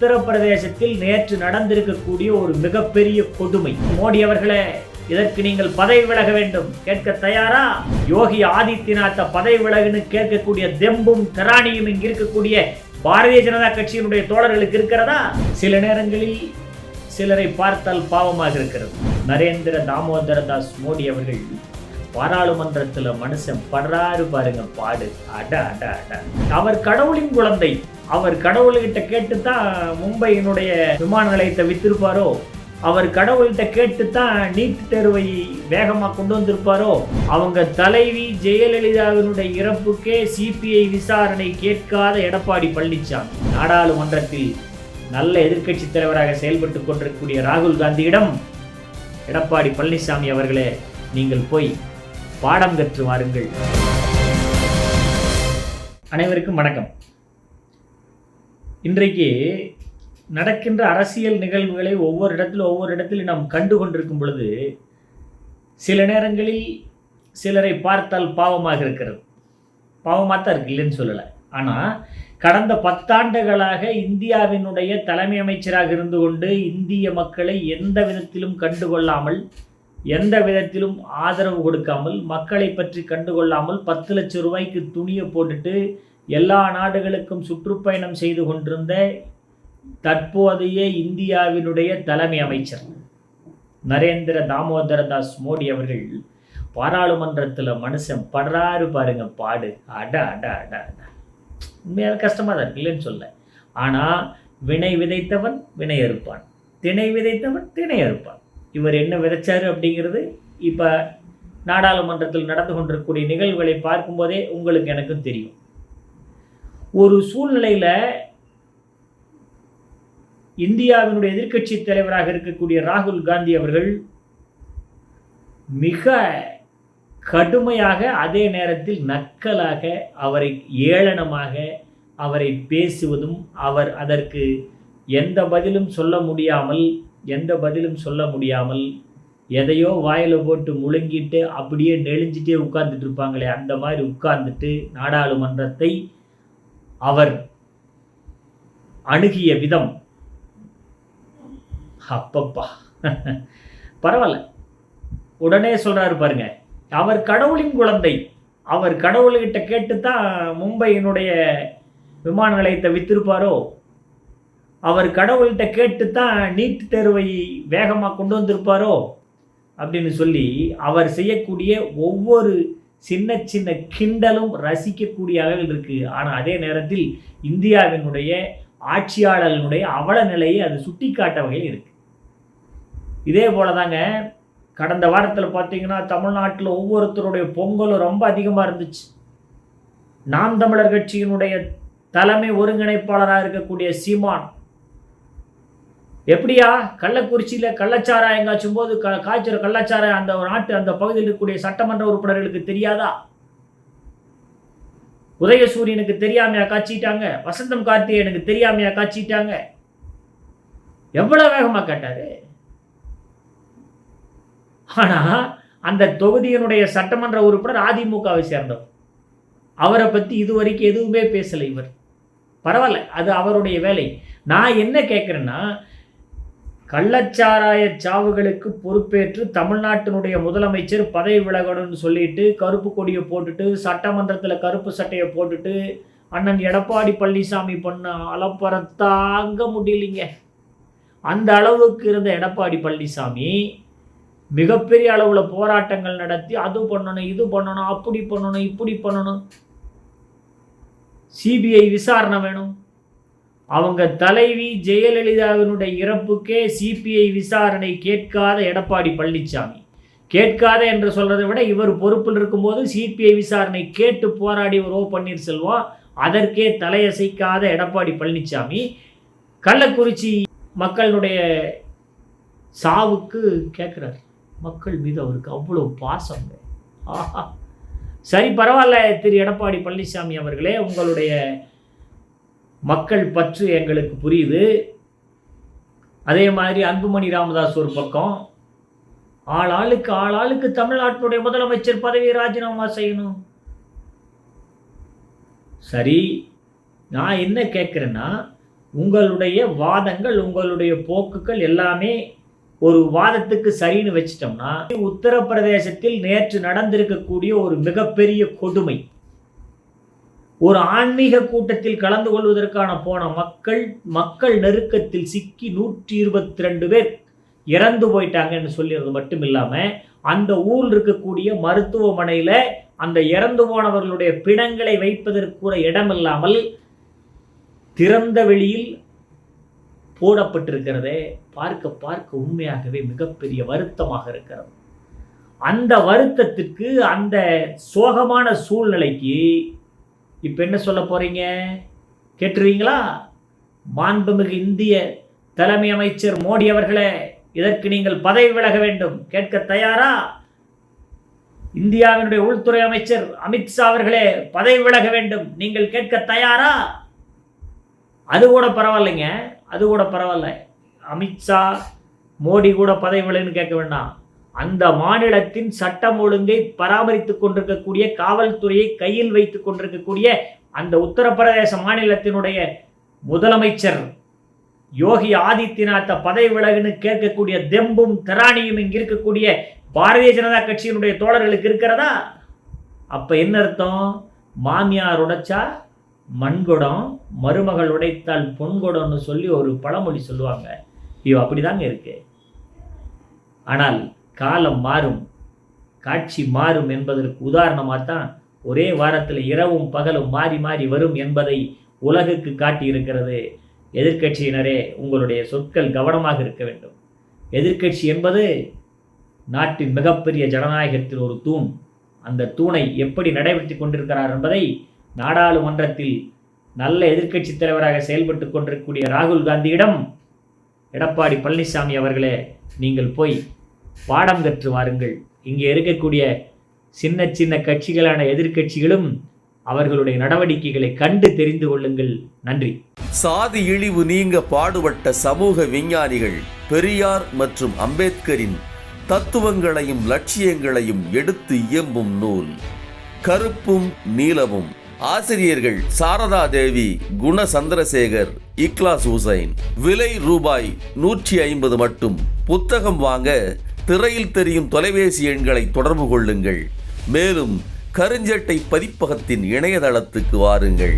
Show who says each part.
Speaker 1: உத்தரப்பிரதேசத்தில் நேற்று நடந்திருக்கக்கூடிய ஒரு மிகப்பெரிய கொடுமை. மோடி அவர்களே, இதற்கு நீங்கள் பதவி விலக வேண்டும். கேட்க தயாரா? யோகி ஆதித்யநாத்த பதவி விலகுன்னு கேட்கக்கூடிய தெம்பும் திராணியும் இங்கு இருக்கக்கூடிய பாரதிய ஜனதா கட்சியினுடைய தோழர்களுக்கு இருக்கிறதா? சில நேரங்களில் சிலரை பார்த்தால் பாவமாக இருக்கிறது. நரேந்திர தாமோதர தாஸ் மோடி அவர்கள் பாராளுமன்றத்தில் மனுஷன் படுறாரு பாருங்க பாடு. அட அட அட. அவர் கடவுளின் குழந்தை. அவர் கடவுள்கிட்ட கேட்டுத்தான் மும்பையினுடைய விமான நிலையத்தை வித்திருப்பாரோ? அவர் கடவுள்கிட்ட கேட்டுத்தான் நீட் தேர்வை வேகமாக கொண்டு வந்திருப்பாரோ? அவங்க தலைவி ஜெயலலிதாவினுடைய இறப்புக்கே சிபிஐ விசாரணை கேட்காத எடப்பாடி பழனிசாமி நாடாளுமன்றத்தில் நல்ல எதிர்க்கட்சி தலைவராக செயல்பட்டு கொண்டிருக்கக்கூடிய ராகுல் காந்தியிடம், எடப்பாடி பழனிசாமி அவர்களே, நீங்கள் போய் பாடம் கற்று வாருங்கள். அனைவருக்கும் வணக்கம். இன்றைக்கு நடக்கின்ற அரசியல் நிகழ்வுகளை ஒவ்வொரு இடத்திலும் நாம் கண்டு கொண்டிருக்கும் பொழுது சில நேரங்களில் சிலரை பார்த்தால் பாவமாக இருக்கிறது. பாவமாக தான் இருக்கு, இல்லைன்னு சொல்லலை. ஆனால் கடந்த 10 ஆண்டுகளாக இந்தியாவினுடைய தலைமை அமைச்சராக இருந்து கொண்டு இந்திய மக்களை எந்த விதத்திலும் கண்டுகொள்ளாமல், எந்த விதத்திலும் ஆதரவு கொடுக்காமல், மக்களை பற்றி கண்டுகொள்ளாமல் 10 லட்சம் ரூபாய்க்கு துணியை போட்டுட்டு எல்லா நாடுகளுக்கும் சுற்றுப்பயணம் செய்து கொண்டிருந்த தற்போதைய இந்தியாவினுடைய தலைமை அமைச்சர் நரேந்திர தாமோதர தாஸ் மோடி அவர்கள் பாராளுமன்றத்தில் மனுஷன் படுறாரு பாருங்க பாடு. அட அட அட அட. உண்மையாக கஷ்டமாக தான் இருக்கு, இல்லைன்னு சொல்ல. ஆனால் வினை விதைத்தவன் வினை அறுப்பான், திணை விதைத்தவன் திணை அறுப்பான். இவர் என்ன விதைச்சாரு அப்படிங்கிறது இப்போ நாடாளுமன்றத்தில் நடந்து கொண்டிருக்கக்கூடிய நிகழ்வுகளை பார்க்கும்போதே உங்களுக்கு எனக்கும் தெரியும். ஒரு சூழ்நிலையில் இந்தியாவினுடைய எதிர்க்கட்சி தலைவராக இருக்கக்கூடிய ராகுல் காந்தி அவர்கள் மிக கடுமையாக, அதே நேரத்தில் நக்கலாக, அவரை ஏளனமாக அவரை பேசுவதும், அவர் அதற்கு எந்த பதிலும் சொல்ல முடியாமல் எதையோ வாயில் போட்டு முழுங்கிட்டு அப்படியே நெளிஞ்சிட்டே உட்கார்ந்துட்டு இருப்பாங்களே, அந்த மாதிரி உட்கார்ந்துட்டு நாடாளுமன்றத்தை அவர் அணுகிய விதம், அப்பப்பா பரவாயில்ல. உடனே சொல்றாரு பாருங்க, அவர் கடவுளின் குழந்தை. அவர் கடவுள்கிட்ட கேட்டுத்தான் மும்பையினுடைய விமான நிலையத்தை வித்திருப்பாரோ? அவர் கடவுள்கிட்ட கேட்டுத்தான் நீட் தேர்வை வேகமாக கொண்டு வந்திருப்பாரோ அப்படின்னு சொல்லி அவர் செய்யக்கூடிய ஒவ்வொரு சின்ன சின்ன கிண்டலும் ரசிக்கக்கூடிய அளவில் இருக்குது. ஆனால் அதே நேரத்தில் இந்தியாவினுடைய ஆட்சியாளர்களுடைய அவல நிலையை அது சுட்டி காட்ட வகையில் இருக்குது. இதே போல தாங்க கடந்த வாரத்தில் பார்த்தீங்கன்னா தமிழ்நாட்டில் ஒவ்வொருத்தருடைய பொங்கலும் ரொம்ப அதிகமாக இருந்துச்சு. நாம் தமிழர் கட்சியினுடைய தலைமை ஒருங்கிணைப்பாளராக இருக்கக்கூடிய சீமான், எப்படியா கள்ளக்குறிச்சியில் கள்ளச்சாராயம் காய்ச்சும் போது காய்ச்சுற கள்ளச்சாராயம் அந்த பகுதியில் இருக்கக்கூடிய சட்டமன்ற உறுப்பினர்களுக்கு தெரியாதா? உதயசூரியனுக்கு தெரியாமையா காய்ச்சிட்டாங்க? வசந்தம் கார்த்திகேயனுக்கு தெரியாமையா காய்ச்சிட்டாங்க? எவ்வளவு வேகமாக கேட்டாரு. ஆனால் அந்த தொகுதியினுடைய சட்டமன்ற உறுப்பினர் அதிமுகவை சேர்ந்தவர். அவரை பற்றி இதுவரைக்கும் எதுவுமே பேசலை இவர். பரவாயில்ல, அது அவருடைய வேலை. நான் என்ன கேட்குறேன்னா, கள்ளச்சாராய சாவுகளுக்கு பொறுப்பேற்று தமிழ்நாட்டினுடைய முதலமைச்சர் பதவி விலகணும்னு சொல்லிட்டு கருப்பு கொடியை போட்டுட்டு சட்டமன்றத்தில் கருப்பு சட்டையை போட்டுட்டு அண்ணன் எடப்பாடி பழனிசாமி பண்ண அலப்பறை தாங்க முடியலைங்க. அந்த அளவுக்கு இருந்த எடப்பாடி பழனிசாமி மிகப்பெரிய அளவில் போராட்டங்கள் நடத்தி அது பண்ணணும், இது பண்ணணும், அப்படி பண்ணணும், இப்படி பண்ணணும், சிபிஐ விசாரணை வேணும், அவங்க தலைவி ஜெயலலிதாவினுடைய இறப்புக்கே சிபிஐ விசாரணை கேட்காத எடப்பாடி பழனிசாமி, கேட்காத என்று சொல்றதை விட இவர் பொறுப்பில் இருக்கும்போது சிபிஐ விசாரணை கேட்டு போராடி ஒரு பன்னீர்செல்வம், அதற்கே தலையசைக்காத எடப்பாடி பழனிசாமி கள்ளக்குறிச்சி மக்களுடைய சாவுக்கு கேட்குறாரு. மக்கள் மீது அவருக்கு அவ்வளோ பாசம். ஆஹா, சரி பரவாயில்ல திரு எடப்பாடி பழனிசாமி அவர்களே, உங்களுடைய மக்கள் பற்று எங்களுக்கு புரியுது. அதே மாதிரி அன்புமணி ராமதாஸ் ஒரு பக்கம், ஆளாளுக்கு தமிழ்நாட்டினுடைய முதலமைச்சர் பதவியை ராஜினாமா செய்யணும். சரி, நான் என்ன கேட்குறேன்னா, உங்களுடைய வாதங்கள், உங்களுடைய போக்குகள் எல்லாமே ஒரு வாதத்துக்கு சரின்னு வச்சிட்டோம்னா, உத்தரப்பிரதேசத்தில் நேற்று நடந்திருக்கக்கூடிய ஒரு மிகப்பெரிய கொடுமை, ஒரு ஆன்மீக கூட்டத்தில் கலந்து கொள்வதற்கான போன மக்கள் நெருக்கத்தில் சிக்கி 122 பேர் இறந்து போயிட்டாங்கன்னு சொல்லிடுறது மட்டும் இல்லாமல், அந்த ஊரில் இருக்கக்கூடிய மருத்துவமனையில் அந்த இறந்து போனவர்களுடைய பிணங்களை வைப்பதற்கு கூட இடமில்லாமல் திறந்த வெளியில் போடப்பட்டிருக்கிறதே பார்க்க உண்மையாகவே மிகப்பெரிய வருத்தமாக இருக்கிறது. அந்த வருத்தத்திற்கு, அந்த சோகமான சூழ்நிலைக்கு இப்போ என்ன சொல்ல போறீங்க கேட்டுருவீங்களா? மாண்புமிகு இந்திய தலைமை அமைச்சர் மோடி அவர்களே, இதற்கு நீங்கள் பதவி விலக வேண்டும். கேட்க தயாரா? இந்தியாவினுடைய உள்துறை அமைச்சர் அமித்ஷா அவர்களே, பதவி விலக வேண்டும். நீங்கள் கேட்க தயாரா? அது கூட பரவாயில்லைங்க, அது கூட பரவாயில்ல. அமித்ஷா மோடி கூட பதவி விலகுன்னு கேட்க வேண்டாம். அந்த மாநிலத்தின் சட்டம் ஒழுங்கை பராமரித்துக் கொண்டிருக்கக்கூடிய, காவல்துறையை கையில் வைத்துக் கொண்டிருக்கக்கூடிய அந்த உத்தரப்பிரதேச மாநிலத்தினுடைய முதலமைச்சர் யோகி ஆதித்யநாத் பதவி விலகுன்னு கேட்கக்கூடிய தெம்பும் திராணியும் இங்க இருக்கக்கூடிய பாரதிய ஜனதா கட்சியினுடைய தோழர்களுக்கு இருக்கிறதா? அப்ப என்ன அர்த்தம்? மாமியார் உடைச்சா மண்குடம், மருமகள் உடைத்தால் பொன்குடம்னு சொல்லி ஒரு பழமொழி சொல்லுவாங்க. இது அப்படிதாங்க இருக்கு. ஆனால் காலம் மாறும், காட்சி மாறும் என்பதற்கு உதாரணமாக தான் ஒரே வாரத்தில் இரவும் பகலும் மாறி மாறி வரும் என்பதை உலகுக்கு காட்டியிருக்கிறது. எதிர்க்கட்சியினரே, உங்களுடைய சொற்கள் கவனமாக இருக்க வேண்டும். எதிர்க்கட்சி என்பது நாட்டின் மிகப்பெரிய ஜனநாயகத்தின் ஒரு தூண். அந்த தூணை எப்படி நடைபெற்று கொண்டிருக்கிறார் என்பதை நாடாளுமன்றத்தில் நல்ல எதிர்க்கட்சி தலைவராக செயல்பட்டு கொண்டிருக்கக்கூடிய ராகுல் காந்தியிடம் எடப்பாடி பழனிசாமி அவர்களே, நீங்கள் போய் பாடம் கற்று வாருங்கள். இங்கே இருக்கக்கூடிய சின்ன சின்ன கட்சிகளான எதிர்க்கட்சிகளும் அவர்களுடைய நடவடிக்கைகளை கண்டு தெரிந்து கொள்ளுங்கள். நன்றி.
Speaker 2: சாதி இழிவு நீங்க பாடுபட்ட சமூக விஞ்ஞானிகள் பெரியார் மற்றும் அம்பேத்கரின் தத்துவங்களையும் லட்சியங்களையும் எடுத்து இயம்பும் நூல் கருப்பும் நீலமும். ஆசிரியர்கள் சாரதா தேவி, குண சந்திரசேகர், இக்லாஸ் ஹுசைன். விலை ரூபாய் 150 மட்டும். புத்தகம் வாங்க திரையில் தெரியும் தொலைபேசி எண்களை தொடர்பு கொள்ளுங்கள். மேலும் கருஞ்சட்டை பதிப்பகத்தின் இணையதளத்துக்கு வாருங்கள்.